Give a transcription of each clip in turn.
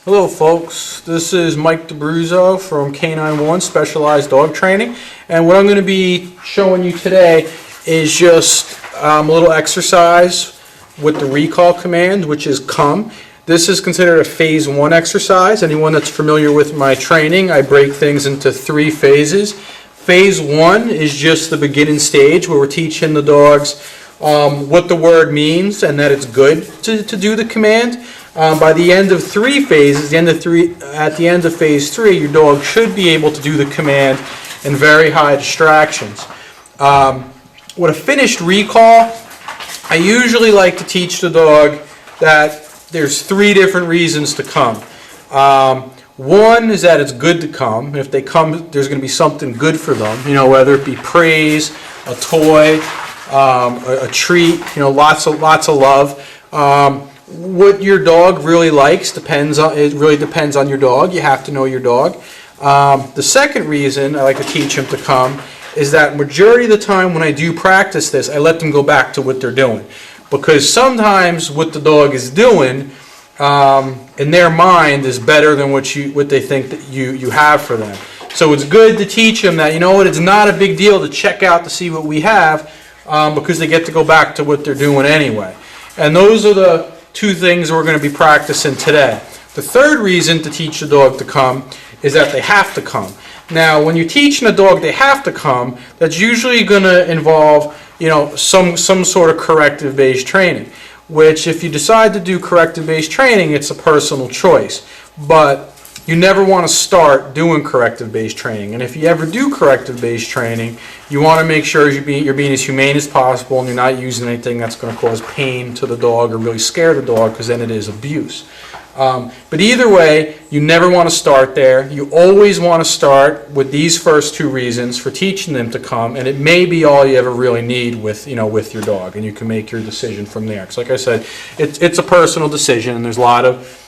Hello folks, this is Mike DeBruzzo from K9-1 Specialized Dog Training, and what I'm going to be showing you today is just a little exercise with the recall command, which is come. This is considered a phase 1 exercise. Anyone that's familiar with my training, I break things into 3 phases. Phase 1 is just the beginning stage where we're teaching the dogs what the word means and that it's good to do the command. By the end of 3 phases, at the end of phase 3, your dog should be able to do the command in very high distractions. With a finished recall, I usually like to teach the dog that there's 3 different reasons to come. One is that it's good to come. And if they come, there's going to be something good for them. Whether it be praise, a toy, a treat. Lots of love. What your dog really likes really depends on your dog. You have to know your dog. The second reason I like to teach them to come is that majority of the time when I do practice this, I let them go back to what they're doing, because sometimes what the dog is doing in their mind is better than what they think that you have for them. So it's good to teach them that it's not a big deal to check out to see what we have, because they get to go back to what they're doing anyway. And those are the 2 things we're going to be practicing today. The third reason to teach the dog to come is that they have to come. Now, when you're teaching a dog they have to come, that's usually going to involve, some sort of corrective-based training, which if you decide to do corrective-based training, it's a personal choice. But you never want to start doing corrective-based training. And if you ever do corrective-based training, you want to make sure you're being as humane as possible and you're not using anything that's going to cause pain to the dog or really scare the dog, because then it is abuse. But either way, you never want to start there. You always want to start with these first 2 reasons for teaching them to come, and it may be all you ever really need with your dog, and you can make your decision from there. Because like I said, it's a personal decision, and there's a lot of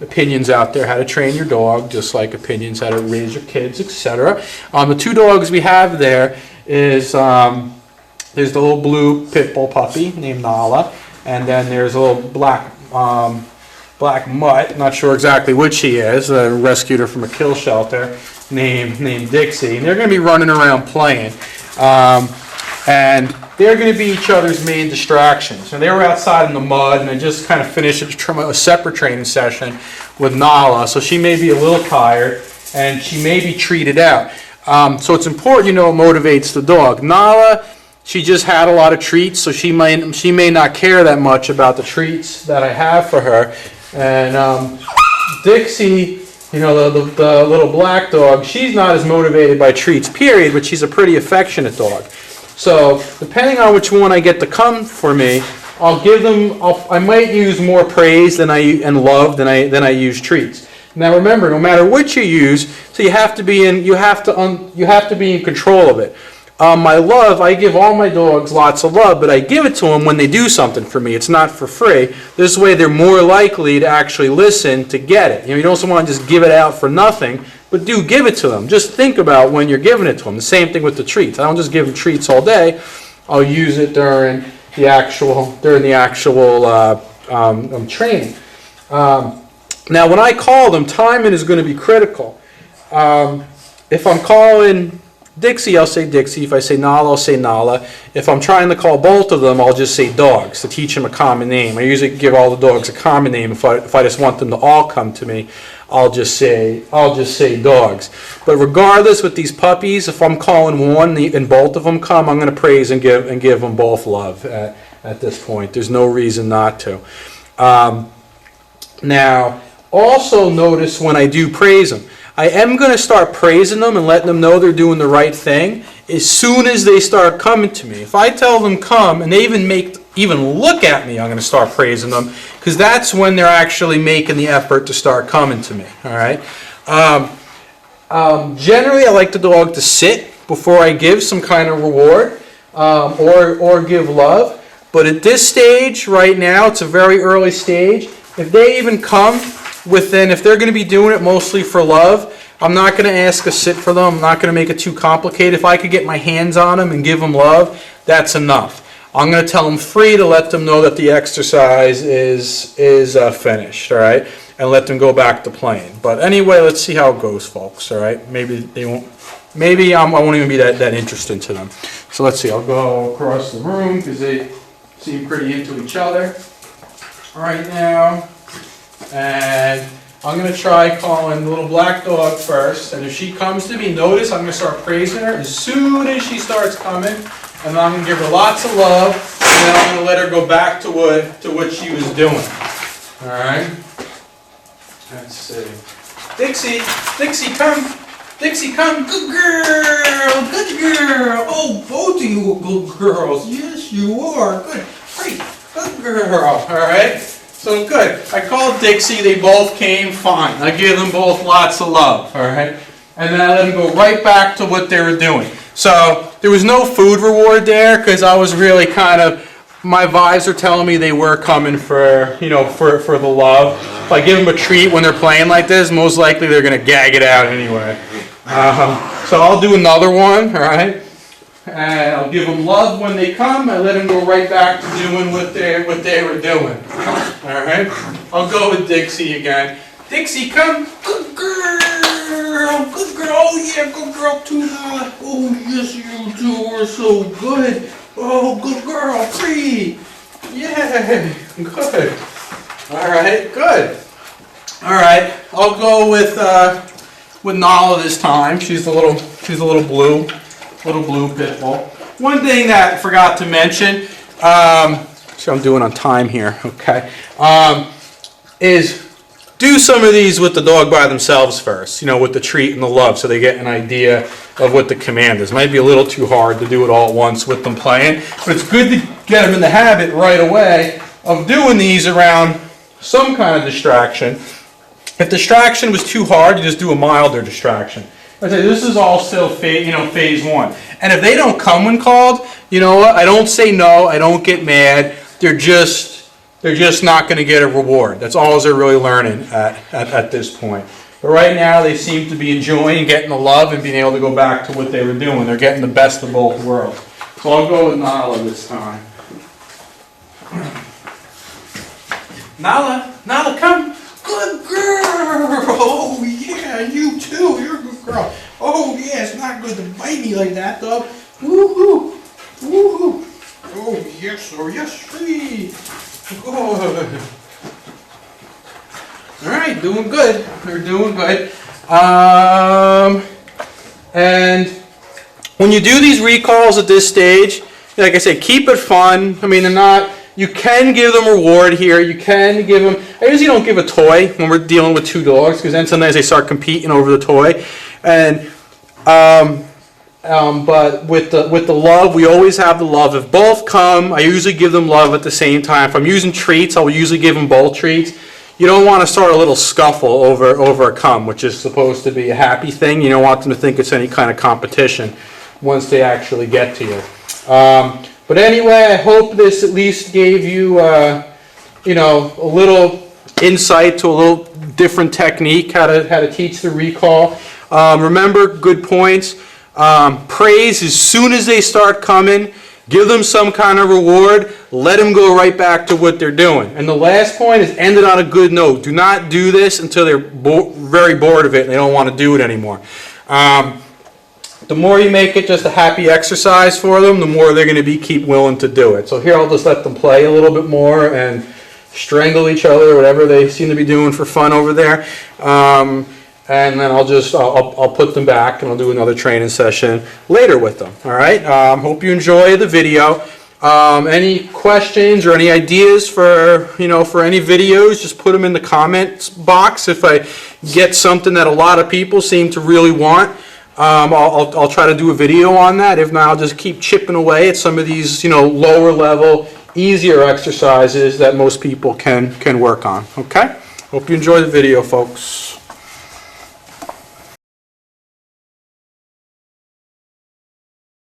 opinions out there how to train your dog, just like opinions how to raise your kids, etc. The 2 dogs we have there is there's the little blue pit bull puppy named Nala, and then there's a little black mutt, not sure exactly which he is. I rescued her from a kill shelter named Dixie, and they're going to be running around playing, and they're going to be each other's main distractions. And they were outside in the mud, and I just kind of finished a separate training session with Nala, so she may be a little tired, and she may be treated out. So it's important, it motivates the dog. Nala, she just had a lot of treats, so she may not care that much about the treats that I have for her. And Dixie, the little black dog, she's not as motivated by treats, period, but she's a pretty affectionate dog. So depending on which one I get to come for me, I'll give them. I might use more praise and love than I use treats. Now remember, no matter what you use, so you have to be in control of it. My love, I give all my dogs lots of love, but I give it to them when they do something for me. It's not for free. This way they're more likely to actually listen to get it. You don't want to just give it out for nothing, but do give it to them. Just think about when you're giving it to them. The same thing with the treats. I don't just give them treats all day. I'll use it during the actual training. Now when I call them, timing is going to be critical. If I'm calling Dixie, I'll say Dixie. If I say Nala, I'll say Nala. If I'm trying to call both of them, I'll just say dogs to teach them a common name. I usually give all the dogs a common name. If I just want them to all come to me, I'll just say dogs. But regardless, with these puppies, if I'm calling one and both of them come, I'm going to praise and give them both love at this point. There's no reason not to. Now, also notice when I do praise them, I am going to start praising them and letting them know they're doing the right thing as soon as they start coming to me. If I tell them come and they even look at me, I'm going to start praising them, because that's when they're actually making the effort to start coming to me. All right. Generally, I like the dog to sit before I give some kind of reward or give love. But at this stage right now, it's a very early stage. If they even come if they're going to be doing it mostly for love, I'm not going to ask a sit for them. I'm not going to make it too complicated. If I could get my hands on them and give them love, that's enough. I'm going to tell them 3 to let them know that the exercise is finished, all right? And let them go back to playing. But anyway, let's see how it goes, folks, all right? Maybe they won't, maybe I won't even be that interesting to them. So let's see, I'll go across the room because they seem pretty into each other right now. And I'm going to try calling the little black dog first. And if she comes to me, notice I'm going to start praising her as soon as she starts coming. And then I'm going to give her lots of love. And then I'm going to let her go back to what she was doing. All right? Let's see. Dixie, Dixie, come. Dixie, come. Good girl. Good girl. Oh, both of you are good girls. Yes, you are. Good. Great. Good girl. All right? So good. I called Dixie. They both came fine. I gave them both lots of love. All right? And then I let them go right back to what they were doing. So there was no food reward there because I was really kind of, my vibes are telling me they were coming for, you know, for the love. If I give them a treat when they're playing like this, most likely they're going to gag it out anyway. So I'll do another one, all right? And I'll give them love when they come. I let them go right back to doing what they were doing. All right? I'll go with Dixie again. Dixie, come. Good girl. Good girl. Oh, yeah, good girl too. Oh, yes, you two are so good. Oh, good girl. 3. Yeah. Good. All right. Good. All right. I'll go with Nala this time. She's a little blue pit bull. One thing that I forgot to mention, so I'm doing on time here, okay, is do some of these with the dog by themselves first, you know, with the treat and the love, so they get an idea of what the command is. Might be a little too hard to do it all at once with them playing, but it's good to get them in the habit right away of doing these around some kind of distraction. If distraction was too hard, you just do a milder distraction. I say this is all still phase 1. And if they don't come when called, you know what? I don't say no. I don't get mad. They're just not going to get a reward. That's all they're really learning at this point. But right now, they seem to be enjoying getting the love and being able to go back to what they were doing. They're getting the best of both worlds. So I'll go with Nala this time. Nala, come. Good girl. Oh, yeah, you too. You're a good girl. Oh, yeah, it's not good to bite me like that, dog. Woo-hoo. Woo-hoo. Oh, yes, oh, yes, free. Good. All right, doing good. They're doing good. And when you do these recalls at this stage, like I said, keep it fun. I mean, they're not... You can give them a reward here. You can give them... I usually don't give a toy when we're dealing with 2 dogs because then sometimes they start competing over the toy. And but with the love, we always have the love. If both come, I usually give them love at the same time. If I'm using treats, I will usually give them both treats. You don't want to start a little scuffle over a come, which is supposed to be a happy thing. You don't want them to think it's any kind of competition once they actually get to you. But anyway, I hope this at least gave you, you know, a little insight to a little different technique, how to teach the recall. Remember, good points. Praise as soon as they start coming. Give them some kind of reward. Let them go right back to what they're doing. And the last point is end it on a good note. Do not do this until they're very bored of it and they don't want to do it anymore. The more you make it just a happy exercise for them, the more they're going to keep willing to do it. So here I'll just let them play a little bit more and strangle each other, whatever they seem to be doing for fun over there. And then I'll put them back and I'll do another training session later with them. All right. Hope you enjoy the video. Any questions or any ideas for any videos, just put them in the comments box. If I get something that a lot of people seem to really want, I'll try to do a video on that. If not, I'll just keep chipping away at some of these, lower level, easier exercises that most people can work on. Okay? Hope you enjoy the video, folks.